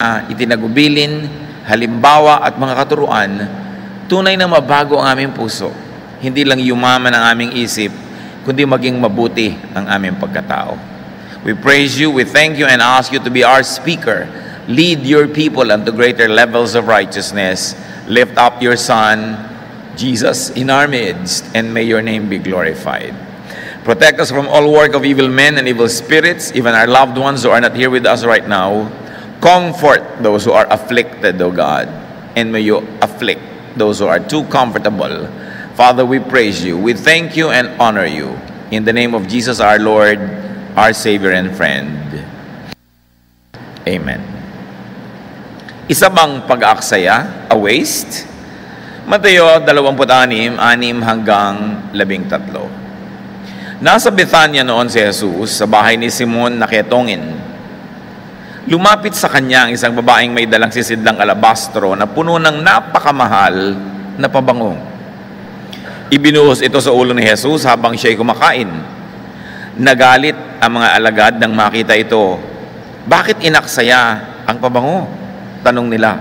itinagubilin, halimbawa at mga katuruan, tunay na mabago ang aming puso. Hindi lang yumaman ang aming isip, kundi maging mabuti ang aming pagkatao. We praise you, we thank you, and ask you to be our speaker. Lead your people unto greater levels of righteousness. Lift up your Son, Jesus, in our midst, and may your name be glorified. Protect us from all work of evil men and evil spirits, even our loved ones who are not here with us right now. Comfort those who are afflicted, O God, and may you afflict those who are too comfortable. Father, we praise you, we thank you and honor you. In the name of Jesus our Lord, our Savior and friend. Amen. Isa bang pag-aaksaya? A waste? Mateo 26, 6 hanggang 13. Nasa Bethania noon si Jesus sa bahay ni Simon na ketongin. Lumapit sa kanya ang isang babaeng may dalang sisidlang alabastro na puno ng napakamahal na pabango. Ibinuhos ito sa ulo ni Jesus habang siya'y kumakain. Nagalit ang mga alagad nang makita ito. Bakit inaksaya ang pabango? Tanong nila.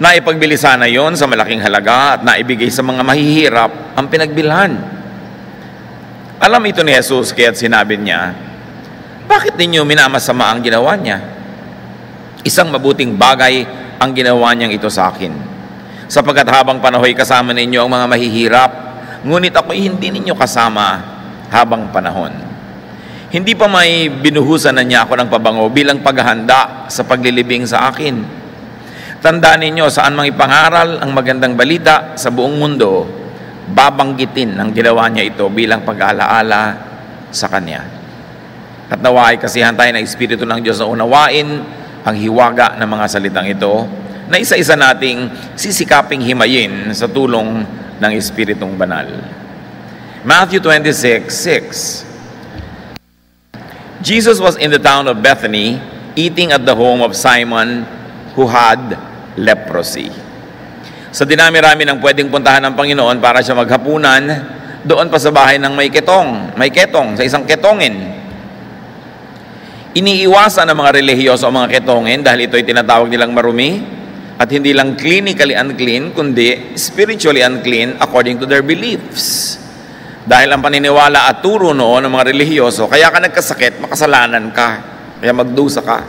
Naipagbili sana yon sa malaking halaga at naibigay sa mga mahihirap ang pinagbilhan. Alam ito ni Jesus kaya't sinabi niya, bakit ninyo minamasama ang ginawa niya? Isang mabuting bagay ang ginawa niyang ito sa akin. Sapagkat habang panahoy kasama ninyo ang mga mahihirap, ngunit ako'y hindi ninyo kasama habang panahon. Hindi pa may binuhusan na niya ako ng pabango bilang paghahanda sa paglilibing sa akin. Tandaan ninyo saan mang ipangaral ang magandang balita sa buong mundo, babanggitin ang ginawa niya ito bilang pag-aalaala sa kanya. At nawa ay kasihan tayo ng Espiritu ng Diyos na unawain ang hiwaga ng mga salitang ito na isa-isa nating sisikaping himayin sa tulong ng Espiritong Banal. Matthew 26:6. Jesus was in the town of Bethany, eating at the home of Simon who had leprosy. Sa dinami-rami ng pwedeng puntahan ng Panginoon para siya maghapunan, doon pa sa bahay ng may ketong, sa isang ketongin. Iniiwasan ng mga relihiyoso ang mga ketongin dahil ito'y tinatawag nilang marumi at hindi lang clinically unclean, kundi spiritually unclean according to their beliefs. Dahil ang paniniwala at turo noon ng mga relihiyoso, kaya ka nagkasakit, makasalanan ka, kaya magdusa ka.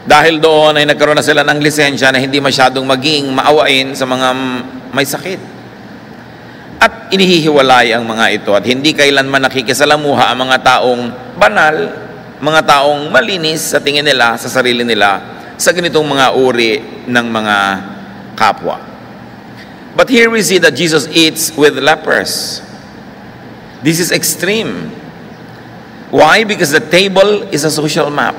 Dahil doon ay nagkaroon na sila ng lisensya na hindi masyadong maging maawain sa mga may sakit. At inihihiwalay ang mga ito at hindi kailanman nakikisalamuha ang mga taong banal, mga taong malinis sa tingin nila, sa sarili nila, sa ganitong mga uri ng mga kapwa. But here we see that Jesus eats with lepers. This is extreme. Why? Because the table is a social map.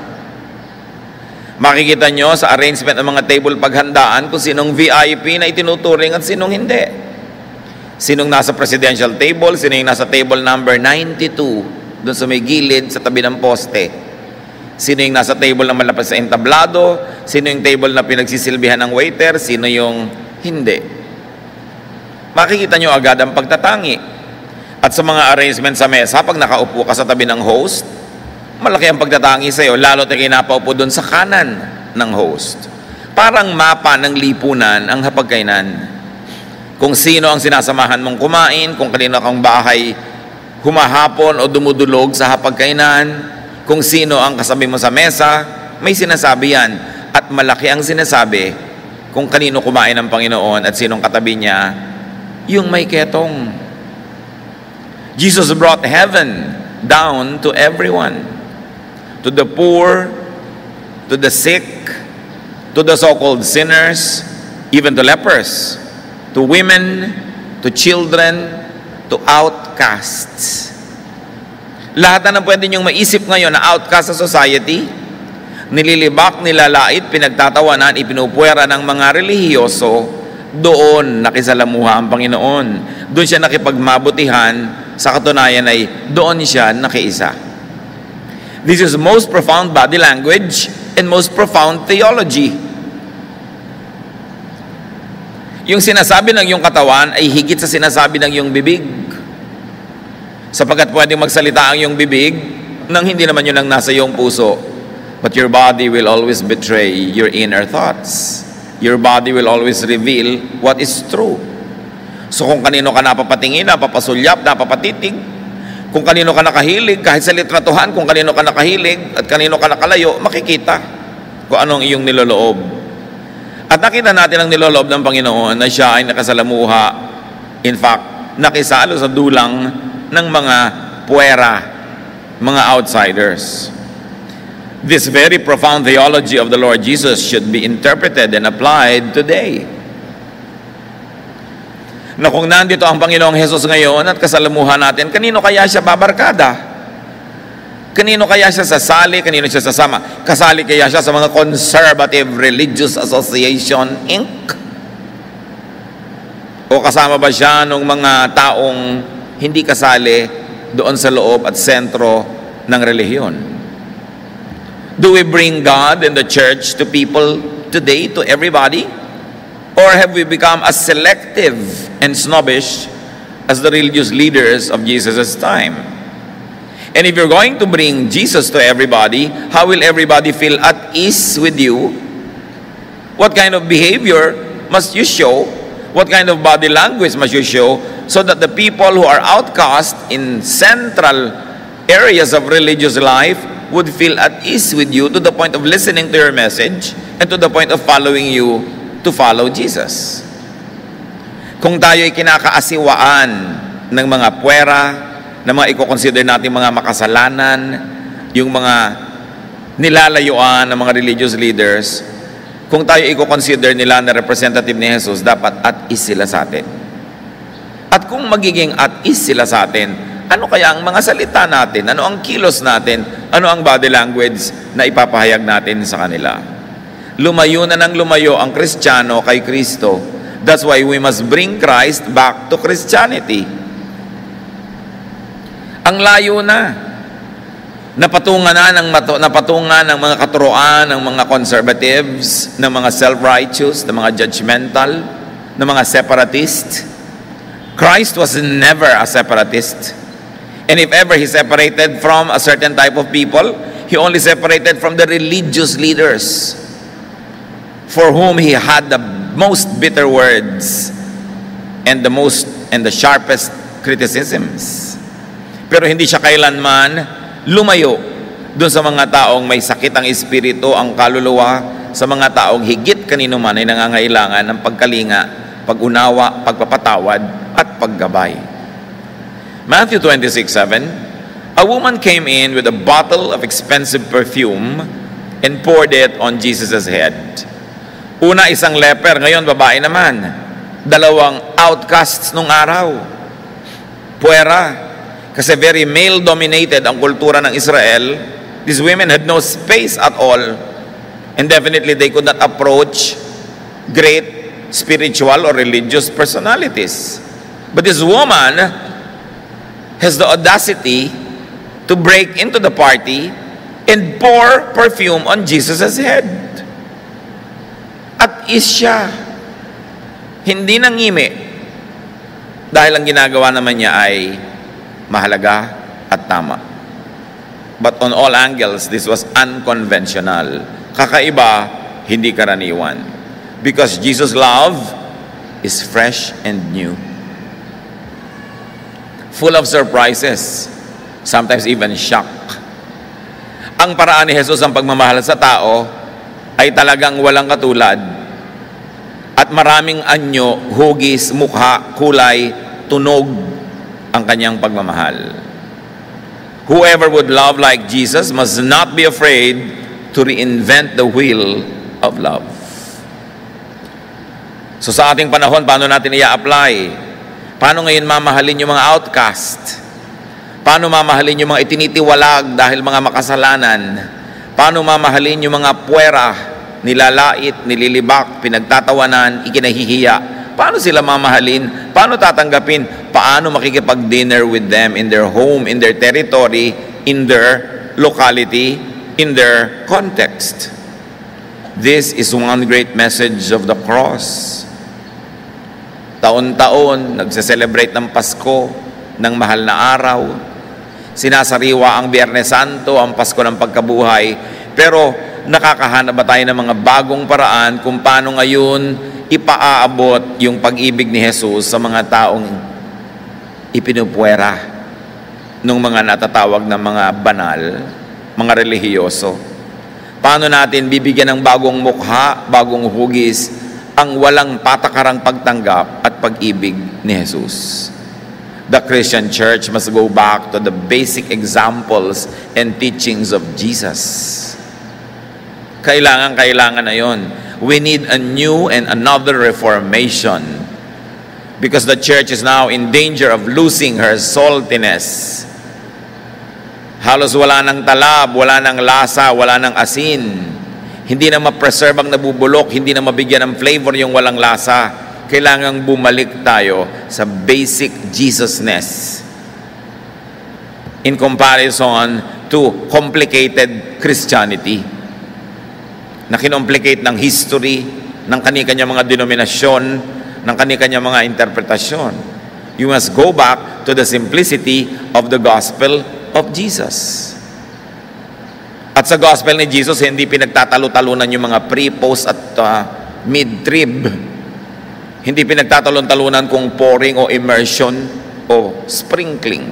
Makikita nyo sa arrangement ng mga table paghandaan kung sinong VIP na itinuturing at sinong hindi. Sinong nasa presidential table, sino yung nasa table number 92, doon sa may gilid, sa tabi ng poste. Sino yung nasa table na malapit sa entablado, sino yung table na pinagsisilbihan ng waiter, sino yung hindi. Makikita nyo agad ang pagtatangi. At sa mga arrangement sa mesa, pag nakaupo ka sa tabi ng host, malaki ang pagtatangi sa iyo, lalo tayo kinapaupo doon sa kanan ng host. Parang mapa ng lipunan ang hapagkainan. Kung sino ang sinasamahan mong kumain, kung kanino kang bahay humahapon o dumudulog sa hapagkainan, kung sino ang kasabi mo sa mesa, may sinasabi yan. At malaki ang sinasabi kung kanino kumain ang Panginoon at sinong katabi niya, yung may ketong. Jesus brought heaven down to everyone. To the poor, to the sick, to the so-called sinners, even to lepers, to women, to children, to outcasts. Lahat na pwede niyong maisip ngayon na outcast sa society, nililibak, nilalait, pinagtatawanan, ipinupuwera ng mga relihiyoso, doon nakisalamuha ang Panginoon. Doon siya nakipagmabutihan, sa katunayan ay doon siya nakiisa. This is most profound body language and most profound theology. Yung sinasabi ng iyong katawan ay higit sa sinasabi ng iyong bibig. Sapagkat pwedeng magsalita ang iyong bibig nang hindi naman yun ang nasa iyong puso. But your body will always betray your inner thoughts. Your body will always reveal what is true. So kung kanino ka napapatingin, napapasulyap, napapatitig, kung kanino ka nakahilig, kahit sa litratuhan, kung kanino ka nakahilig at kanino ka nakalayo, makikita kung anong iyong niloloob. At nakita natin ang niloloob ng Panginoon na siya ay nakasalamuha, in fact, nakisalo sa dulang ng mga puwera, mga outsiders. This very profound theology of the Lord Jesus should be interpreted and applied today. Na kung nandito ang Panginoong Hesus ngayon at kasalamuhan natin, kanino kaya siya babarkada? Kanino kaya siya sasali? Kanino siya sasama? Kasali kaya siya sa mga Conservative Religious Association, Inc.? O kasama ba siya ng mga taong hindi kasali doon sa loob at sentro ng relihiyon? Do we bring God and the church to people today, to everybody? Or have we become as selective and snobbish as the religious leaders of Jesus' time? And if you're going to bring Jesus to everybody, how will everybody feel at ease with you? What kind of behavior must you show? What kind of body language must you show so that the people who are outcast in central areas of religious life would feel at ease with you to the point of listening to your message and to the point of following you to follow Jesus? Kung tayo ay kinakaasiwaan ng mga puwera, ng mga i-consider natin mga makasalanan, yung mga nilalayuan ng mga religious leaders, kung tayo i-consider nila na representative ni Jesus, dapat at ease sila sa atin. At kung magiging at ease sila sa atin, ano kaya ang mga salita natin? Ano ang kilos natin? Ano ang body language na ipapahayag natin sa kanila? Lumayo na ng lumayo ang Kristiyano kay Kristo. That's why we must bring Christ back to Christianity. Ang layo na. Napatungan ng mga katuroan ng mga conservatives, ng mga self-righteous, ng mga judgmental, ng mga separatist. Christ was never a separatist. And if ever He separated from a certain type of people, He only separated from the religious leaders, for whom He had the most bitter words and the sharpest criticisms. Pero hindi siya kailanman lumayo doon sa mga taong may sakit ang espiritu, ang kaluluwa, sa mga taong higit kanino man ay nangangailangan ng pagkalinga, pag-unawa, pagpapatawad at paggabay. Matthew 26:7, a woman came in with a bottle of expensive perfume and poured it on Jesus' head. Una, isang leper, ngayon babae naman. Dalawang outcasts nung araw. Puwera. Kasi very male-dominated ang kultura ng Israel. These women had no space at all. And definitely they could not approach great spiritual or religious personalities. But this woman has the audacity to break into the party and pour perfume on Jesus' head. At siya, hindi nangimi, dahil ang ginagawa naman niya ay mahalaga at tama. But on all angles, this was unconventional. Kakaiba, hindi karaniwan. Because Jesus' love is fresh and new. Full of surprises, sometimes even shock. Ang paraan ni Jesus ang pagmamahal sa tao ay talagang walang katulad. At maraming anyo, hugis, mukha, kulay, tunog ang kanyang pagmamahal. Whoever would love like Jesus must not be afraid to reinvent the wheel of love. So sa ating panahon, paano natin i-apply? Paano ngayon mamahalin yung mga outcast? Paano mamahalin yung mga itinitiwalag dahil mga makasalanan? Paano mamahalin yung mga puwera, nilalait, nililibak, pinagtatawanan, ikinahihiya? Paano sila mamahalin? Paano tatanggapin? Paano makikipag-dinner with them in their home, in their territory, in their locality, in their context? This is one great message of the cross. Taon-taon, nagse-celebrate ng Pasko, ng mahal na araw. Sinasariwa ang Biyernes Santo, ang Pasko ng Pagkabuhay. Pero nakakahanap ba tayo ng mga bagong paraan kung paano ngayon ipaaabot yung pag-ibig ni Jesus sa mga taong ipinupwera ng mga natatawag na mga banal, mga relihiyoso? Paano natin bibigyan ng bagong mukha, bagong hugis, ang walang patakarang pagtanggap at pag-ibig ni Jesus? The Christian church must go back to the basic examples and teachings of Jesus. Kailangan na yon. We need a new and another reformation because the church is now in danger of losing her saltiness. Halos wala ng talab, wala ng lasa, wala ng asin. Hindi na ma-preserve ang nabubulok, hindi na mabigyan ng flavor yung walang lasa. Kailangang bumalik tayo sa basic Jesusness in comparison to complicated Christianity na kinomplicate ng history, ng kani-kanya mga denominasyon, ng kani-kanya mga interpretasyon. You must go back to the simplicity of the gospel of Jesus. At sa gospel ni Jesus, hindi pinagtatalo-talunan yung mga pre, post at mid-trib. Hindi pinagtatalon-talunan kung pouring o immersion o sprinkling.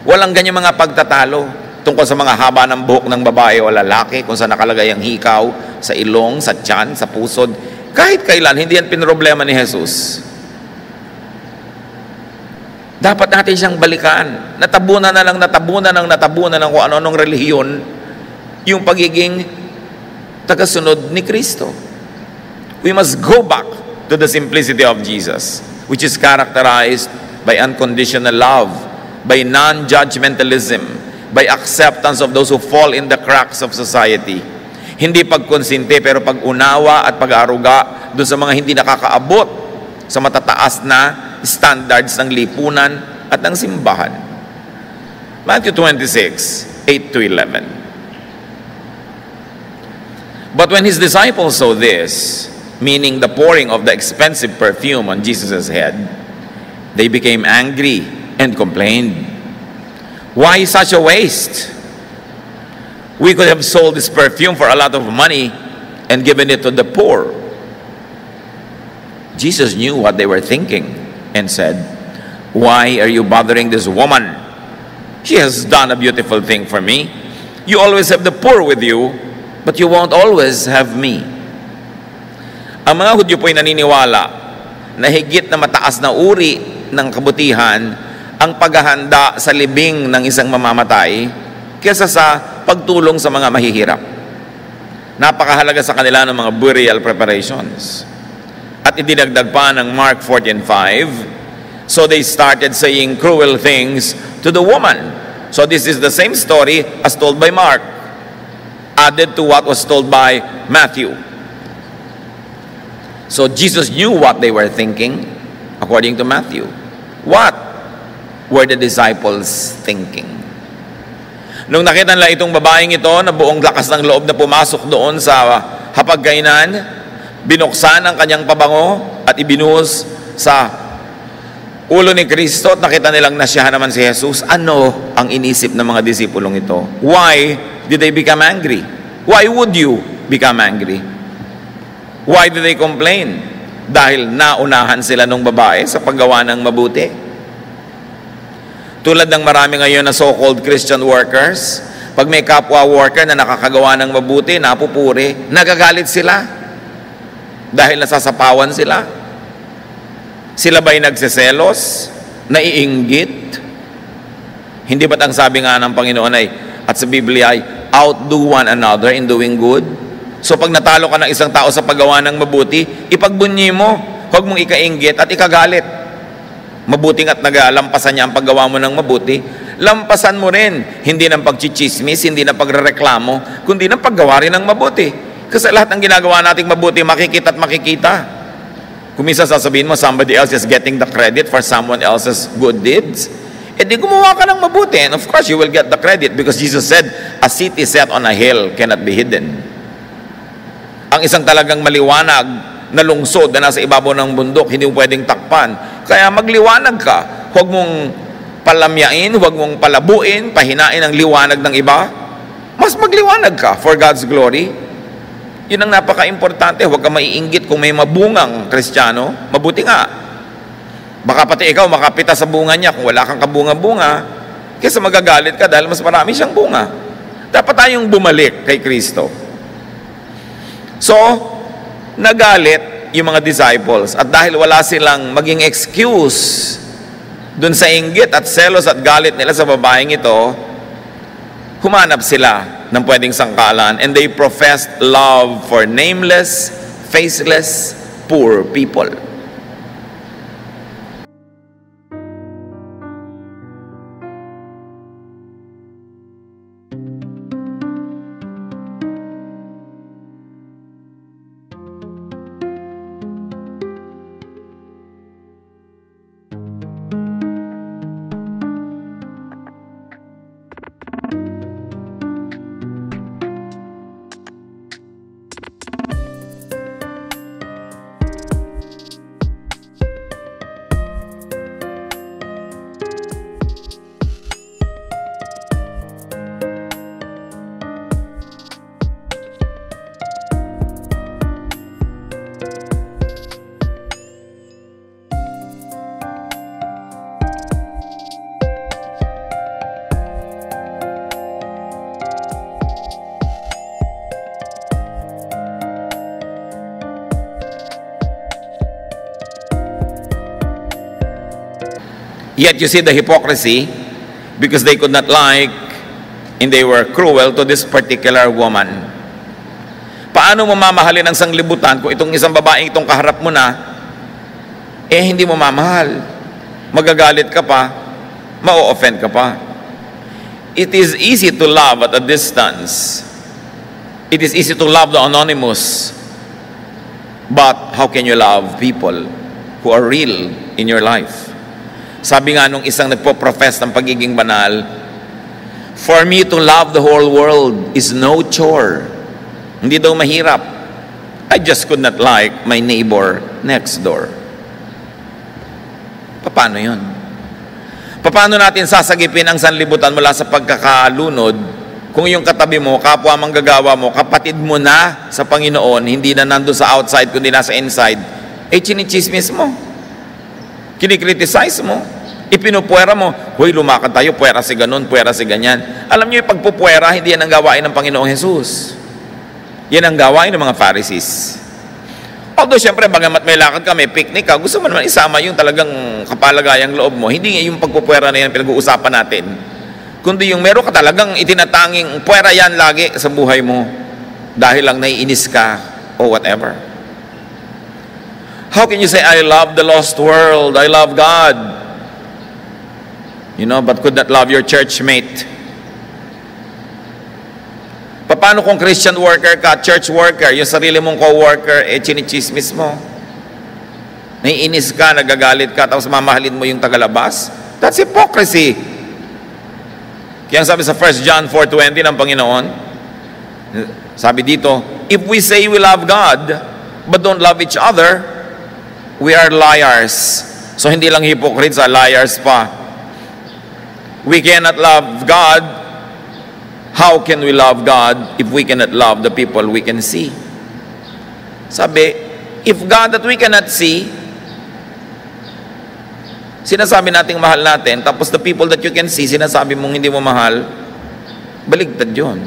Walang ganyan mga pagtatalo tungkol sa mga haba ng buhok ng babae o lalaki, kung saan nakalagay ang hikaw, sa ilong, sa tiyan, sa pusod. Kahit kailan, hindi yan pinroblema ni Jesus. Dapat natin siyang balikan. Natabunan ng kung ano-anong relihiyon yung pagiging tagasunod ni Kristo. We must go back to the simplicity of Jesus, which is characterized by unconditional love, by non-judgmentalism, by acceptance of those who fall in the cracks of society. Hindi pagkonsinte, pero pag-unawa at pag-aaruga doon sa mga hindi nakakaabot sa matataas na standards ng lipunan at ng simbahan. Matthew 26, 8-11. But when his disciples saw this, meaning the pouring of the expensive perfume on Jesus' head, they became angry and complained. Why such a waste? We could have sold this perfume for a lot of money and given it to the poor. Jesus knew what they were thinking and said, "Why are you bothering this woman? She has done a beautiful thing for me. You always have the poor with you, but you won't always have me." Ang mga Hudyo po'y naniniwala na higit na mataas na uri ng kabutihan ang paghahanda sa libing ng isang mamamatay kaysa sa pagtulong sa mga mahihirap. Napakahalaga sa kanila ng mga burial preparations. At idinagdag pa ng Mark 14:5, so they started saying cruel things to the woman. So this is the same story as told by Mark, added to what was told by Matthew. So Jesus knew what they were thinking, according to Matthew. What were the disciples thinking? Nung nakita nila itong babaeng ito na buong lakas ng loob na pumasok doon sa hapagkainan, binuksan ang kanyang pabango at ibinuhos sa ulo ni Kristo at nakita nilang nasiyahan naman si Jesus. Ano ang inisip ng mga disipulong ito? Why did they become angry? Why would you become angry? Why did they complain? Dahil naunahan sila ng babae sa paggawa ng mabuti. Tulad ng marami ngayon na so-called Christian workers, pag may kapwa worker na nakakagawa ng mabuti, napupuri, nagagalit sila dahil nasasapawan sila. Sila ba'y nagseselos? Naiinggit? Hindi ba't ang sabi nga ng Panginoon ay, at sa Biblia ay, outdo one another in doing good? So pag natalo ka ng isang tao sa paggawa ng mabuti, ipagbunyi mo, huwag mong ikainggit at ikagalit. Mabuting at nagalampasan niya ang paggawa mo ng mabuti, lampasan mo rin, hindi ng pagchichismis, hindi ng pagrereklamo, kundi ng paggawa rin ng mabuti. Kasi lahat ng ginagawa nating mabuti, makikita at makikita. Kung minsan sasabihin mo, somebody else is getting the credit for someone else's good deeds, eh di gumawa ka ng mabuti, and of course you will get the credit because Jesus said, a city set on a hill cannot be hidden. Ang isang talagang maliwanag na lungsod na nasa ibabaw ng bundok, hindi mo pwedeng takpan. Kaya magliwanag ka. Huwag mong palamyain, huwag mong palabuin, pahinain ang liwanag ng iba. Mas magliwanag ka for God's glory. Yun ang napaka-importante. Huwag ka maiinggit kung may mabungang Kristiyano. Mabuti nga. Baka pati ikaw makapita sa bunga niya kung wala kang kabunga-bunga, kaysa magagalit ka dahil mas marami siyang bunga. Dapat tayong bumalik kay Kristo. So, nagalit yung mga disciples, at dahil wala silang maging excuse dun sa inggit at selos at galit nila sa babaeng ito, humanap sila ng pwedeng sangkalan, and they professed love for nameless, faceless, poor people. Yet you see the hypocrisy, because they could not like and they were cruel to this particular woman. Paano mo mamahalin ang sanglibutan kung itong isang babaeng itong kaharap mo na, hindi mo mamahal? Magagalit ka pa, ma-offend ka pa. It is easy to love at a distance. It is easy to love the anonymous. But how can you love people who are real in your life? Sabi nga nung isang nagpo-profess ng pagiging banal, for me to love the whole world is no chore. Hindi daw mahirap. I just could not like my neighbor next door. Paano yun? Paano natin sasagipin ang sanlibutan mula sa pagkakalunod kung yung katabi mo, kapwa manggagawa mo, kapatid mo na sa Panginoon, hindi na nandun sa outside kundi nasa inside, chinichismis mo, kinikriticize mo, ipinupwera mo, huy, lumakad tayo, puwera si ganun, puwera si ganyan. Alam niyo, yung pagpupwera, hindi yan ang gawain ng Panginoong Jesus. Yan ang gawain ng mga Pharisees. Although, syempre, bagamat may lakad ka, may picnic ka, gusto mo naman isama yung talagang kapalagayang loob mo. Hindi yung pagpupwera na yan pinag-uusapan natin. Kundi yung meron ka talagang itinatanging puwera yan lagi sa buhay mo dahil lang naiinis ka o whatever. How can you say, I love the lost world, I love God, but could not love your churchmate? Paano kung Christian worker ka, church worker, yung sarili mong co-worker, chinichismis mo? Naiinis ka, nagagalit ka, tapos mamahalin mo yung tagalabas? That's hypocrisy. Kaya sabi sa 1 John 4:20 ng Panginoon, sabi dito, if we say we love God, but don't love each other, we are liars. So hindi lang hypocrites, liars pa. We cannot love God. How can we love God if we cannot love the people we can see? Sabi, if God that we cannot see, sinasabi nating mahal natin, tapos the people that you can see, sinasabi mong hindi mo mahal, baligtad yun.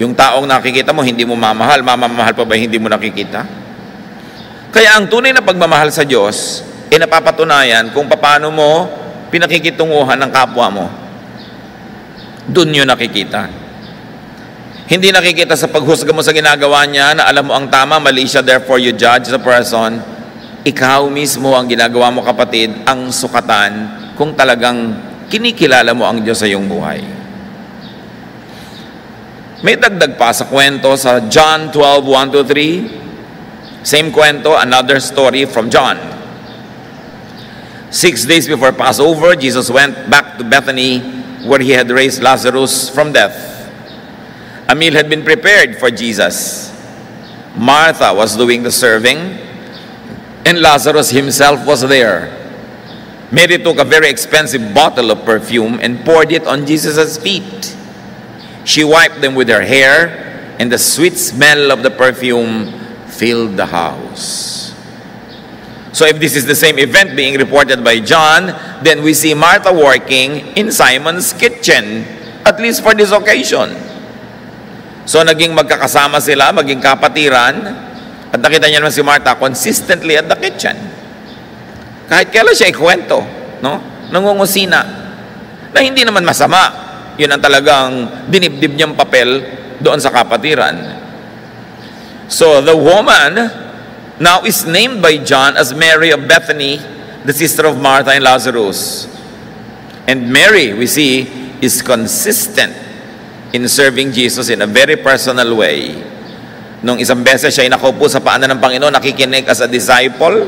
Yung taong nakikita mo, hindi mo mamahal, mamamahal pa ba hindi mo nakikita? Kaya ang tunay na pagmamahal sa Diyos, napapatunayan kung paano mo pinakikitunguhan ng kapwa mo. Doon yun nakikita. Hindi nakikita sa paghusga mo sa ginagawa niya na alam mo ang tama, mali siya, therefore you judge the person. Ikaw mismo ang ginagawa mo, kapatid, ang sukatan kung talagang kinikilala mo ang Diyos sa iyong buhay. May dagdag pa sa kwento sa John 12:1-3. Same kwento, another story from John. 6 days before Passover, Jesus went back to Bethany where he had raised Lazarus from death. A meal had been prepared for Jesus. Martha was doing the serving, and Lazarus himself was there. Mary took a very expensive bottle of perfume and poured it on Jesus' feet. She wiped them with her hair, and the sweet smell of the perfume filled the house. So if this is the same event being reported by John, then we see Martha working in Simon's kitchen, at least for this occasion. So naging magkakasama sila, maging kapatiran, at nakita niya naman si Martha consistently at the kitchen. Kahit kailan siya ikwento, no? Nangungusina, na hindi naman masama. Yun ang talagang dinibdib niyang papel doon sa kapatiran. So the woman now is named by John as Mary of Bethany, the sister of Martha and Lazarus. And Mary, we see, is consistent in serving Jesus in a very personal way. Nung isang beses siya ay nakaupo sa paanan ng Panginoon, nakikinig as a disciple.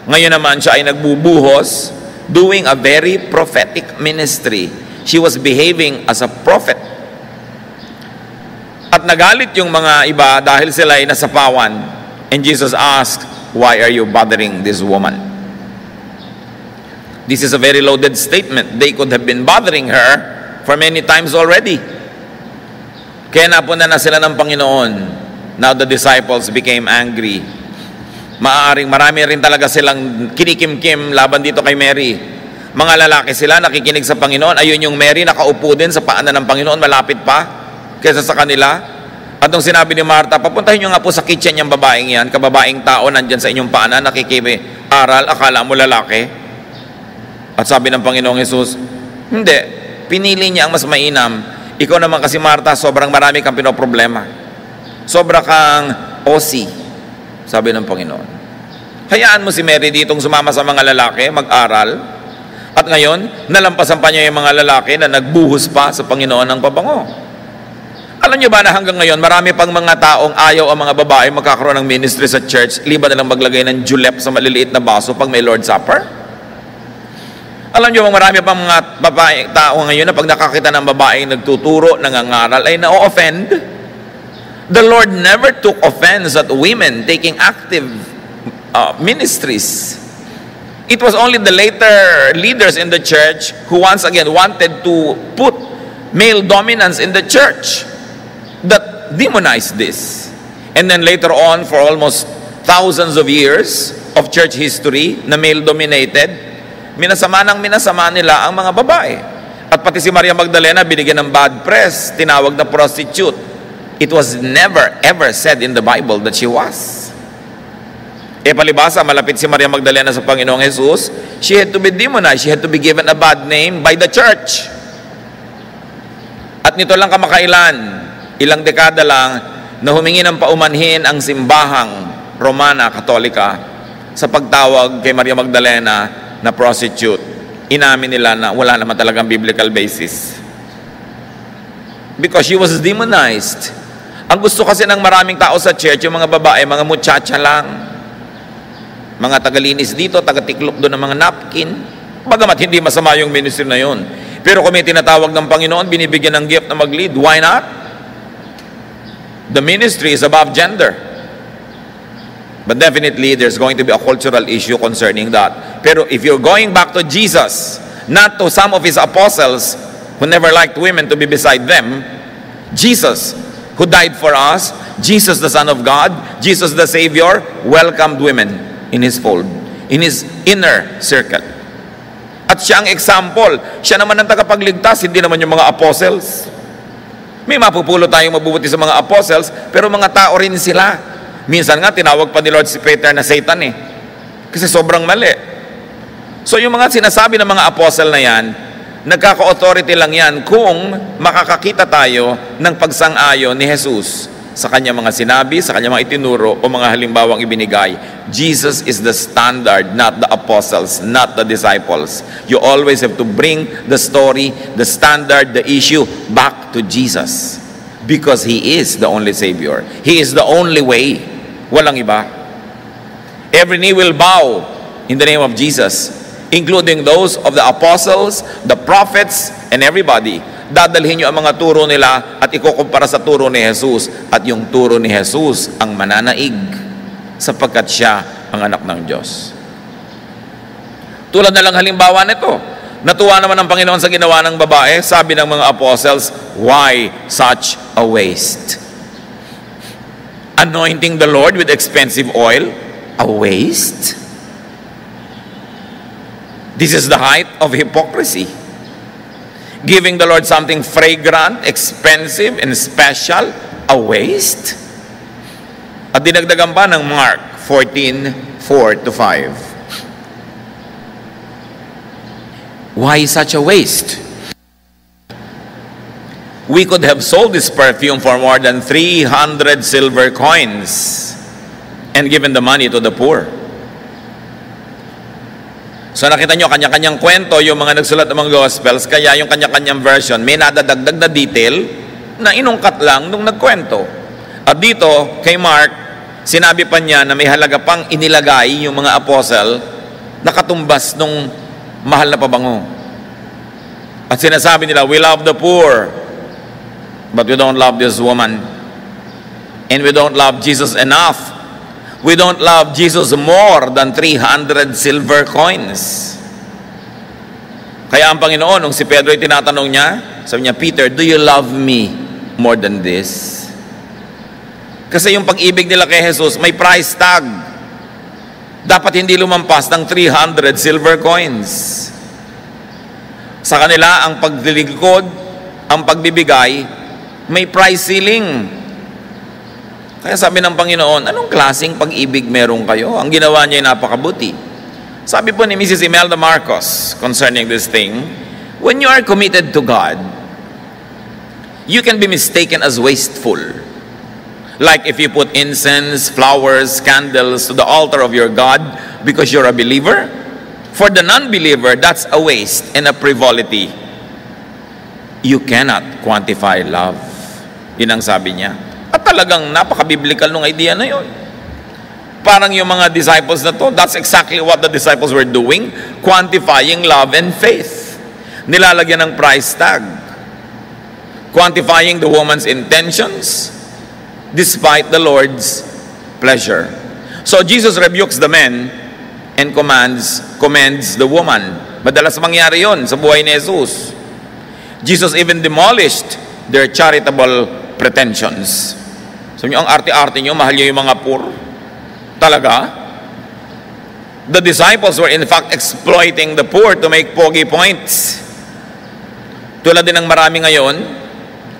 Ngayon naman siya ay nagbubuhos, doing a very prophetic ministry. She was behaving as a prophet. At nagalit yung mga iba dahil sila ay nasapawan. And Jesus asked, "Why are you bothering this woman?" This is a very loaded statement. They could have been bothering her for many times already. Kaya napunta na sila ng Panginoon. Now the disciples became angry. Maaaring marami rin talaga silang kinikim-kim laban dito kay Mary. Mga lalaki sila, nakikinig sa Panginoon. Ayun yung Mary, nakaupo din sa paanan ng Panginoon, malapit pa kaysa sa kanila. At nung sinabi ni Martha, papuntahin nyo nga po sa kitchen yung babaeng yan, kababaeng tao nandyan sa inyong paanan, nakikimi-aral, akala mo lalaki. At sabi ng Panginoong Jesus, hindi, pinili niya ang mas mainam. Ikaw naman kasi Martha, sobrang marami kang pinoproblema. Sobra kang OC. Sabi ng Panginoon. Hayaan mo si Mary ditong sumama sa mga lalaki, mag-aral. At ngayon, nalampasan pa niya yung mga lalaki na nagbuhos pa sa Panginoon ng pabango. Alam niyo ba na hanggang ngayon, marami pang mga taong ayaw ang mga babae magkakaroon ng ministry sa church, liban na lang maglagay ng julep sa maliliit na baso pag may Lord's Supper? Alam niyo bang marami pang mga babae, tao ngayon na pag nakakita ng babae nagtuturo, nangangaral, ay na-offend? The Lord never took offense at women taking active ministries. It was only the later leaders in the church who once again wanted to put male dominance in the church that demonized this. And then later on, for almost thousands of years of church history na male-dominated, minasama nila ang mga babae. At pati si Maria Magdalena binigyan ng bad press, tinawag na prostitute. It was never ever said in the Bible that she was. Palibasa, malapit si Maria Magdalena sa Panginoong Jesus, she had to be demonized, she had to be given a bad name by the church. At nito lang kamakailan, ilang dekada lang, na humingi ng paumanhin ang simbahang Romana, Katolika, sa pagtawag kay Maria Magdalena na prostitute. Inamin nila na wala naman talagang biblical basis. Because she was demonized. Ang gusto kasi ng maraming tao sa church, yung mga babae, mga muchacha lang. Mga tagalinis dito, tagatiklop doon ng mga napkin. Bagamat hindi masama yung ministry na yun. Pero kung may tinatawag ng Panginoon, binibigyan ng gift na mag-lead, why not? The ministry is above gender. But definitely, there's going to be a cultural issue concerning that. Pero if you're going back to Jesus, not to some of His apostles who never liked women to be beside them, Jesus, who died for us, Jesus the Son of God, Jesus the Savior, welcomed women in His fold, in His inner circle. At siya ang example. Siya naman ang tagapagligtas, hindi naman yung mga apostles. May mapupulo tayong mabubuti sa mga apostles, pero mga tao rin sila. Minsan nga, tinawag pa ni Lord si Peter na Satan kasi sobrang mali. So yung mga sinasabi ng mga apostle na yan, nagkaka-authority lang yan kung makakakita tayo ng pagsang-ayon ni Jesus sa kanyang mga sinabi, sa kanyang mga itinuro o mga halimbawang ibinigay. Jesus is the standard, not the apostles, not the disciples. You always have to bring the story, the standard, the issue back to Jesus. Because He is the only Savior. He is the only way. Walang iba. Every knee will bow in the name of Jesus, including those of the apostles, the prophets, and everybody. Dadalhin nyo ang mga turo nila at ikukumpara sa turo ni Jesus. At yung turo ni Jesus ang mananaig sapagkat siya ang anak ng Diyos. Tulad na lang halimbawa nito, Natuwa naman ang Panginoon sa ginawa ng babae. Sabi ng mga apostles, why such a waste? Anointing the Lord with expensive oil, a waste? This is the height of hypocrisy. Giving the Lord something fragrant, expensive, and special, a waste? At dinagdagan pa ng Mark 14:4-5. Why such a waste? We could have sold this perfume for more than 300 silver coins and given the money to the poor. So nakita nyo, kanya-kanyang kwento yung mga nagsulat ng mga Gospels, kaya yung kanya-kanyang version, may nadadagdag na detail na inungkat lang nung nagkwento. At dito, kay Mark, sinabi pa niya na may halaga pang inilagay yung mga apostle na katumbas nung mahal na pabango. At sinasabi nila, we love the poor, but we don't love this woman. And we don't love Jesus enough. We don't love Jesus more than 300 silver coins. Kaya ang Panginoon, nung si Pedro ay tinatanong niya, sabi niya, Peter, do you love me more than this? Kasi yung pag-ibig nila kay Jesus, may price tag. Dapat hindi lumampas ng 300 silver coins. Sa kanila, ang paglilingkod, ang pagbibigay, may price ceiling. Kaya sabi ng Panginoon, anong klaseng pag-ibig meron kayo? Ang ginawa niya ay napakabuti. Sabi po ni Mrs. Imelda Marcos concerning this thing, when you are committed to God, you can be mistaken as wasteful. Like if you put incense, flowers, candles to the altar of your God because you're a believer. For the non-believer, that's a waste and a frivolity. You cannot quantify love. Yun ang sabi niya. At talagang napaka-biblical nung idea na yun. Parang yung mga disciples na to, that's exactly what the disciples were doing, quantifying love and faith. Nilalagyan ng price tag. Quantifying the woman's intentions despite the Lord's pleasure. So Jesus rebukes the men and commends the woman. Madalas mangyari yon sa buhay ni Jesus. Jesus even demolished their charitable pretensions. So ang arte-arte nyo, mahal nyo yung mga poor. Talaga? The disciples were in fact exploiting the poor to make pogi points. Tulad din ng marami ngayon,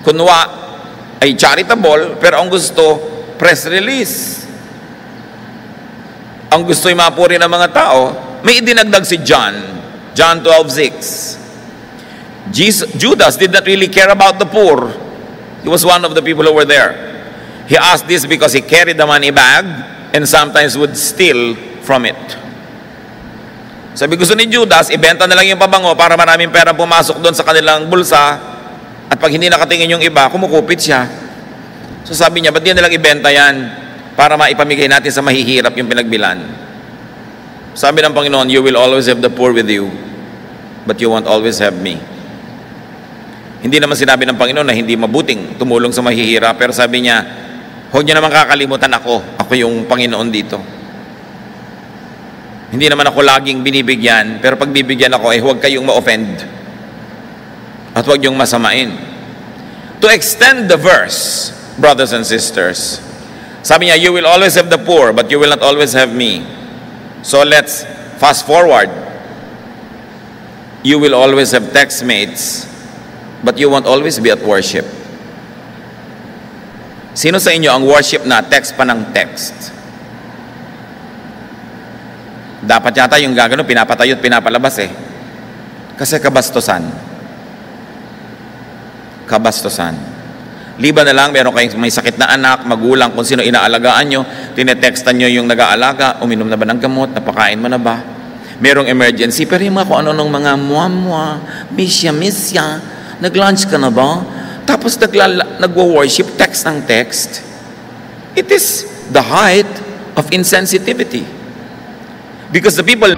kunwa ay charitable, pero ang gusto, press release. Ang gusto yung mapuri ng mga tao, may idinagdag si John 12:6. Judas did not really care about the poor. He was one of the people who were there. He asked this because he carried the money bag and sometimes would steal from it. Sabi gusto ni Judas, ibenta na lang yung pabango para maraming pera pumasok doon sa kanilang bulsa. At pag hindi nakatingin yung iba, kumukupit siya. So sabi niya, ba't di nilang ibenta yan para maipamigay natin sa mahihirap yung pinagbilan? Sabi ng Panginoon, you will always have the poor with you, but you won't always have me. Hindi naman sinabi ng Panginoon na hindi mabuting tumulong sa mahihirap, pero sabi niya, huwag niyo naman kakalimutan ako. Ako yung Panginoon dito. Hindi naman ako laging binibigyan, pero pag bibigyan ako, huwag kayong ma-offend. At huwag yung masamain. To extend the verse, brothers and sisters, sabi niya, you will always have the poor, but you will not always have me. So let's fast forward. You will always have text mates, but you won't always be at worship. Sino sa inyo ang worship na text pa ng text? Dapat yata yung gagano, pinapatayo at pinapalabas eh. Kasi kabastusan. Liban na lang, meron kayong may sakit na anak, magulang, kung sino inaalagaan nyo, tinetextan nyo yung nag-aalaga, uminom na ba ng gamot, napakain mo na ba? Merong emergency, pero yung mga kung ano ng mga muamwa, misya, nag-lunch ka na ba? Tapos nagwo-worship, text ng text. It is the height of insensitivity. Because the people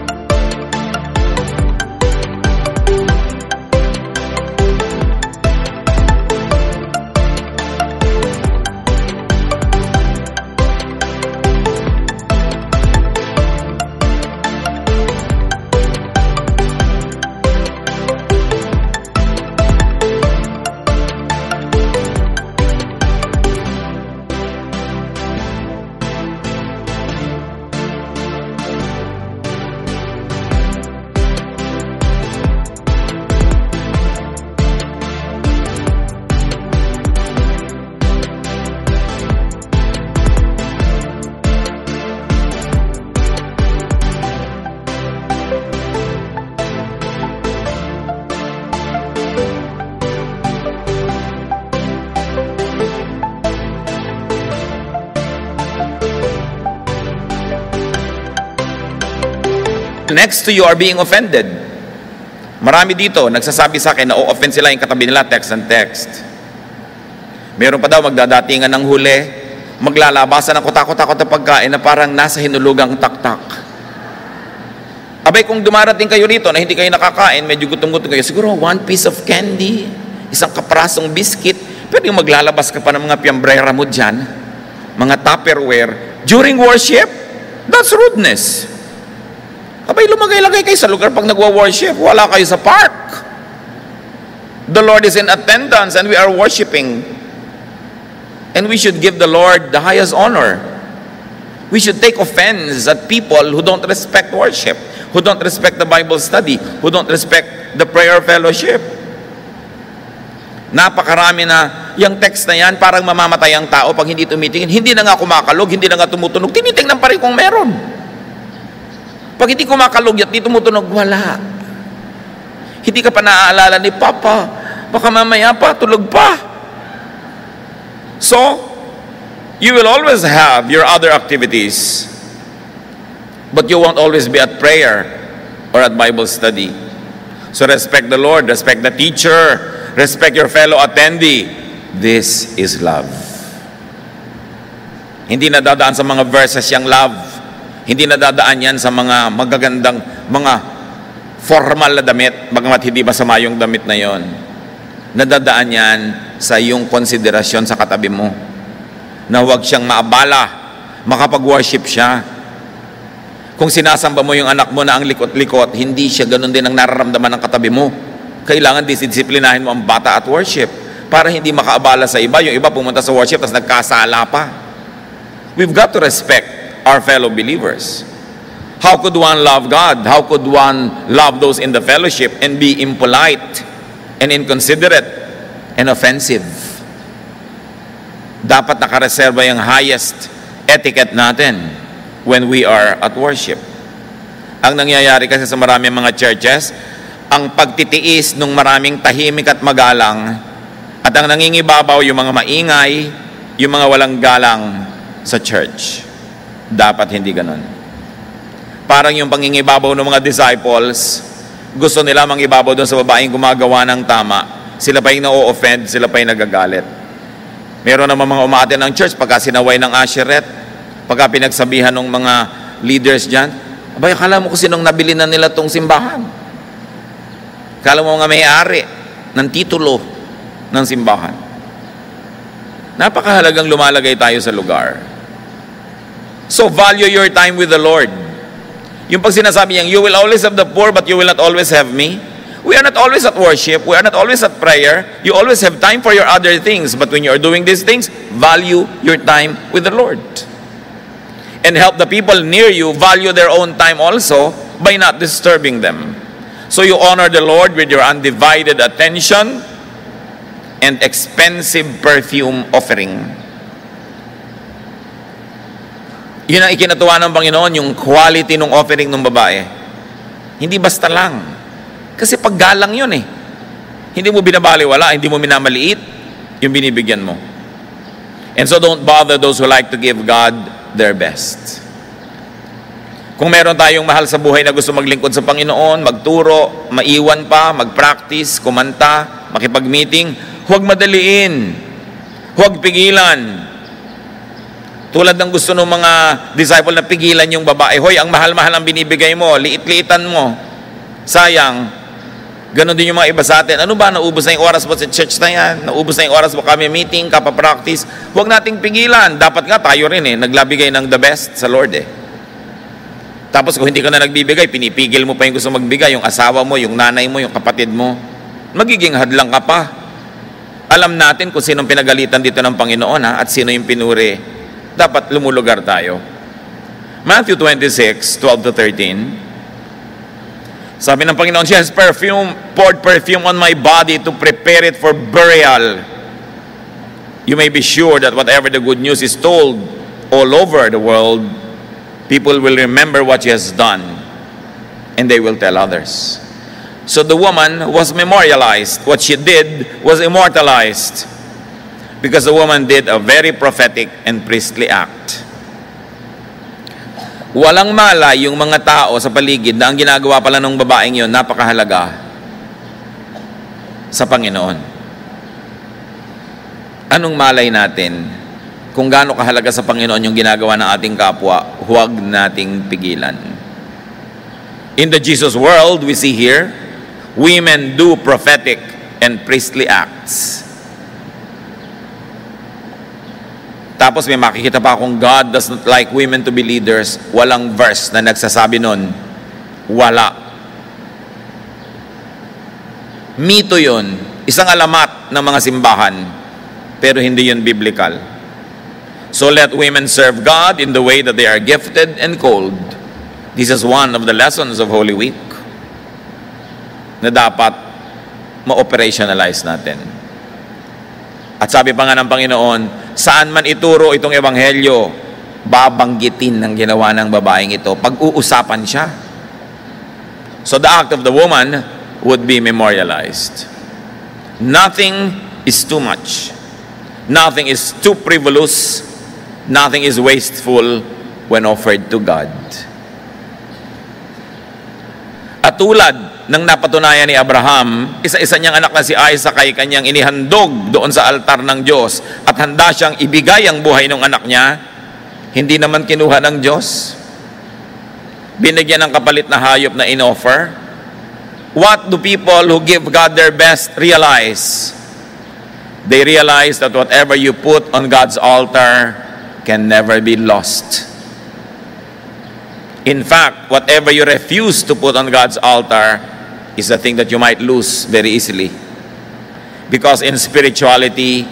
next to you are being offended. Marami dito, nagsasabi sa akin na o-offend sila yung katabi nila, text and text. Meron pa daw magdadatingan ng huli, maglalabasan ng kutakot-takot na pagkain na parang nasa hinulugang taktak. Abay, kung dumarating kayo rito na hindi kayo nakakain, medyo gutom-gutom kayo, siguro one piece of candy, isang kaprasong biscuit, pwede yung maglalabas ka pa ng mga piyambrera mo dyan, mga Tupperware, during worship. That's rudeness. Abay, lumagay-lagay kayo sa lugar pag nagwa-worship, wala kayo sa park. The Lord is in attendance and we are worshiping. And we should give the Lord the highest honor. We should take offense at people who don't respect worship, who don't respect the Bible study, who don't respect the prayer fellowship. Napakarami na, yung text na yan, parang mamamatay ang tao pag hindi tumitingin. Hindi na nga kumakalog, hindi na nga tumutunog. Tinitingnan pa rin kung meron. Pag hindi kumakalog at hindi tumutunog, wala. Hindi ka pa naaalala ni Papa. Baka mamaya pa, tulog pa. So, you will always have your other activities, but you won't always be at prayer or at Bible study. So respect the Lord, respect the teacher, respect your fellow attendee. This is love. Hindi nadadaan sa mga verses yung love. Hindi nadadaan yan sa mga magagandang, mga formal na damit, bagamat hindi masama yung damit na yon. Nadadaan yan sa iyong konsiderasyon sa katabi mo. Na huwag siyang maabala, makapag-worship siya. Kung sinasamba mo yung anak mo na ang likot-likot, hindi siya ganun din ang nararamdaman ng katabi mo. Kailangan disisiplinahin mo ang bata at worship para hindi makaabala sa iba. Yung iba pumunta sa worship tapos nagkasala pa. We've got to respect our fellow believers. How could one love God? How could one love those in the fellowship and be impolite and inconsiderate and offensive? Dapat nakareserba yung highest etiquette natin when we are at worship. Ang nangyayari kasi sa maraming mga churches, ang pagtitiis ng maraming tahimik at magalang, at ang nangingibabaw yung mga maingay, yung mga walang galang sa church. Dapat hindi ganon. Parang yung pangingibabaw ng mga disciples, gusto nila mangibabaw doon sa babaeng gumagawa ng tama. Sila pa yung na-o-offend, sila pa yung nagagalit. Meron naman mga umaatin ng church pagka sinaway ng Asheret, pagka pinagsabihan ng mga leaders dyan, abay, akala mo kung sinong nabili na nila tong simbahan. Akala mo mga may-ari ng titulo ng simbahan. Napakahalagang lumalagay tayo sa lugar. So, value your time with the Lord. Yung pag sinasabi niyang, you will always have the poor, but you will not always have me. We are not always at worship. We are not always at prayer. You always have time for your other things. But when you are doing these things, value your time with the Lord. And help the people near you value their own time also by not disturbing them. So you honor the Lord with your undivided attention and expensive perfume offering. Yun ang ikinatuwa ng Panginoon, yung quality ng offering ng babae. Hindi basta lang. Kasi paggalang yun eh. Hindi mo binabaliwala, hindi mo minamaliit yung binibigyan mo. And so don't bother those who like to give God their best. Kung meron tayong mahal sa buhay na gusto maglingkod sa Panginoon, magturo, maiwan pa, mag-practice, kumanta, makipag-meeting, huwag madaliin. Huwag pigilan. Tulad ng gusto ng mga disciple na pigilan yung babae, hoy, ang mahal-mahal ang binibigay mo, liit-liitan mo. Sayang. Ganon din yung mga iba sa atin. Ano ba, naubos na yung oras mo sa church na yan? Naubos na yung oras mo kami meeting, kapapractice. Huwag nating pigilan. Dapat nga tayo rin naglabigay ng the best sa Lord Tapos kung hindi ka na nagbibigay, pinipigil mo pa yung gusto magbigay, yung asawa mo, yung nanay mo, yung kapatid mo. Magiging hadlang ka pa. Alam natin kung sinong pinagalitan dito ng Panginoon at sino yung pinuri. Dapat lumulugar tayo. Matthew 26, 12 to 13. Sabi ng Panginoon, she has poured perfume on my body to prepare it for burial. You may be sure that whatever the good news is told all over the world, people will remember what she has done, and they will tell others. So the woman was memorialized. What she did was immortalized, because the woman did a very prophetic and priestly act. Walang malay yung mga tao sa paligid na ang ginagawa pala ng babaeng yon napakahalaga sa Panginoon. Anong malay natin kung gaano kahalaga sa Panginoon yung ginagawa ng ating kapwa? Huwag nating pigilan. In the Jesus world, we see here, women do prophetic and priestly acts. Tapos may makikita pa akong God does not like women to be leaders. Walang verse na nagsasabi nun. Wala. Mito yun. Isang alamat ng mga simbahan. Pero hindi yun biblical. So let women serve God in the way that they are gifted and called. This is one of the lessons of Holy Week na dapat ma-operationalize natin. At sabi pa nga ng Panginoon, saan man ituro itong ebanghelyo, babanggitin ng ginawa ng babaeng ito. Pag-uusapan siya. So the act of the woman would be memorialized. Nothing is too much. Nothing is too frivolous. Nothing is wasteful when offered to God. At tulad ng napatunayan ni Abraham, isa-isa niyang anak na si Isaac ay kanyang inihandog doon sa altar ng Diyos at handa siyang ibigay ang buhay ng anak niya, hindi naman kinuha ng Diyos. Binigyan ng kapalit na hayop na in-offer. What do people who give God their best realize? They realize that whatever you put on God's altar can never be lost. In fact, whatever you refuse to put on God's altar is the thing that you might lose very easily. Because in spirituality,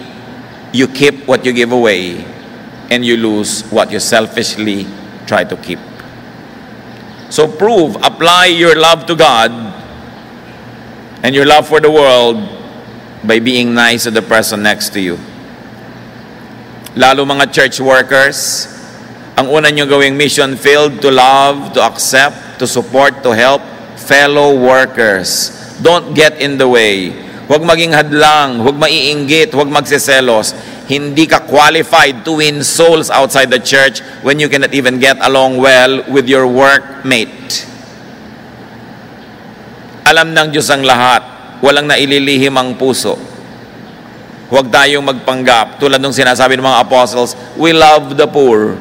you keep what you give away and you lose what you selfishly try to keep. So apply your love to God and your love for the world by being nice to the person next to you. Lalo mga church workers, ang una nyo gawing mission field to love, to accept, to support, to help fellow workers. Don't get in the way. Huwag maging hadlang, huwag maiinggit, huwag magseselos. Hindi ka qualified to win souls outside the church when you cannot even get along well with your workmate. Alam ng Diyos ang lahat. Walang naililihim ang puso. Huwag tayong magpanggap. Tulad ng sinasabi ng mga apostles, we love the poor.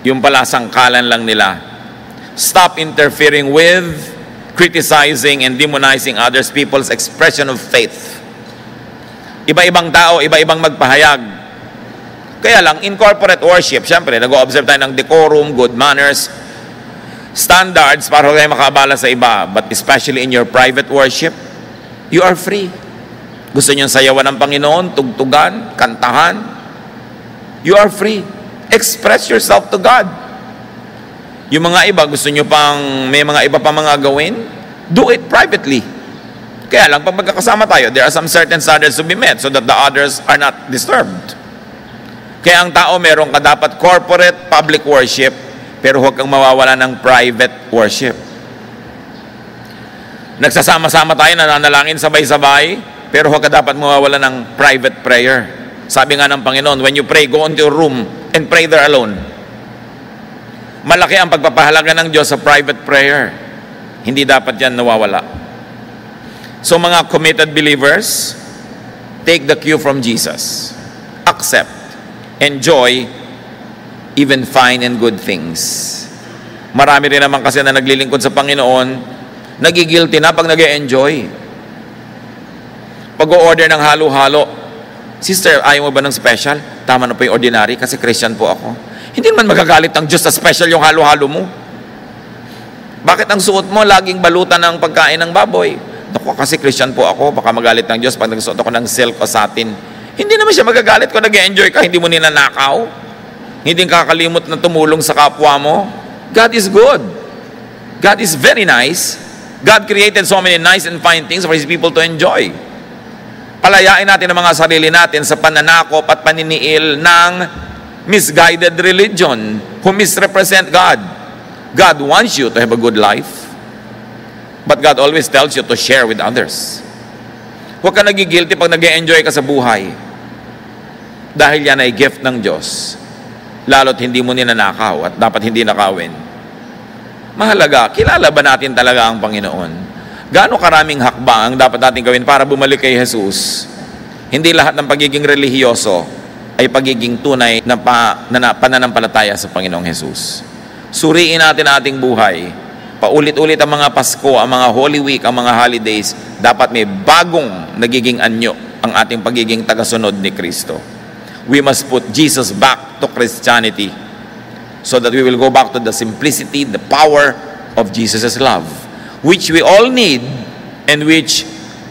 Yung pala sangkalan lang nila. Stop interfering with, criticizing, and demonizing others people's expression of faith. Iba-ibang tao, iba-ibang magpahayag. Kaya lang, in corporate worship, syempre, nag-o-observe tayo ng decorum, good manners, standards para huwag tayo makabala sa iba. But especially in your private worship, you are free. Gusto nyo sayawan ng Panginoon, tugtugan, kantahan, you are free. Express yourself to God. Yung mga iba, gusto nyo pang, may mga iba pa mga gawin, do it privately. Kaya lang, pag magkakasama tayo, there are some certain standards to be met so that the others are not disturbed. Kaya ang tao, meron ka dapat corporate, public worship, pero huwag kang mawawala ng private worship. Nagsasama-sama tayo, nananalangin sabay-sabay, pero huwag ka dapat mawawala ng private prayer. Sabi nga ng Panginoon, when you pray, go into your room and pray there alone. Malaki ang pagpapahalaga ng Diyos sa private prayer. Hindi dapat yan nawawala. So mga committed believers, take the cue from Jesus. Accept, enjoy, even fine and good things. Marami rin naman kasi na naglilingkod sa Panginoon, nagigilty na pag nag-e-enjoy. Pag-o-order ng halo-halo, sister, ayaw mo ba ng special? Tama na po yung ordinary kasi Christian po ako. Hindi naman magagalit ang Diyos sa special yung halo-halo mo. Bakit ang suot mo laging balutan ng pagkain ng baboy? Naku, kasi Christian po ako, baka magalit ng Diyos pag nagsuot ako ng silk o satin. Hindi naman siya magagalit kung nag-enjoy ka, hindi mo ninanakaw. Hindi kakalimot na tumulong sa kapwa mo. God is good. God is very nice. God created so many nice and fine things for His people to enjoy. Palayain natin ang mga sarili natin sa pananakop at paniniil ng misguided religion who misrepresent God. God wants you to have a good life, but God always tells you to share with others. Huwag ka nagigilty pag nag-e-enjoy ka sa buhay. Dahil yan ay gift ng Diyos. lalo't hindi mo ninanakaw at dapat hindi nakawin. Mahalaga, kilala ba natin talaga ang Panginoon? Gaano karaming hakbang ang dapat natin gawin para bumalik kay Jesus? Hindi lahat ng pagiging relihiyoso ay pagiging tunay na pananampalataya sa Panginoong Jesus. Suriin natin ang ating buhay. Paulit-ulit ang mga Pasko, ang mga Holy Week, ang mga holidays, dapat may bagong nagiging anyo ang ating pagiging tagasunod ni Kristo. We must put Jesus back to Christianity so that we will go back to the simplicity, the power of Jesus' love, which we all need and which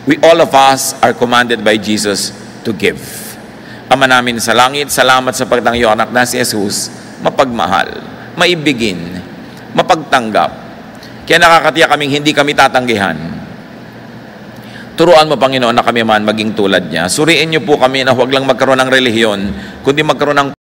we all of us are commanded by Jesus to give. Ama namin sa langit, salamat sa pagtangyo anak na si Jesus, mapagmahal, maibigin, mapagtanggap. Kaya nakakatiyak kaming hindi kami tatanggihan. Turuan mo, Panginoon, na kami man maging tulad niya. Suriin niyo po kami na huwag lang magkaroon ng relihiyon, kundi magkaroon ng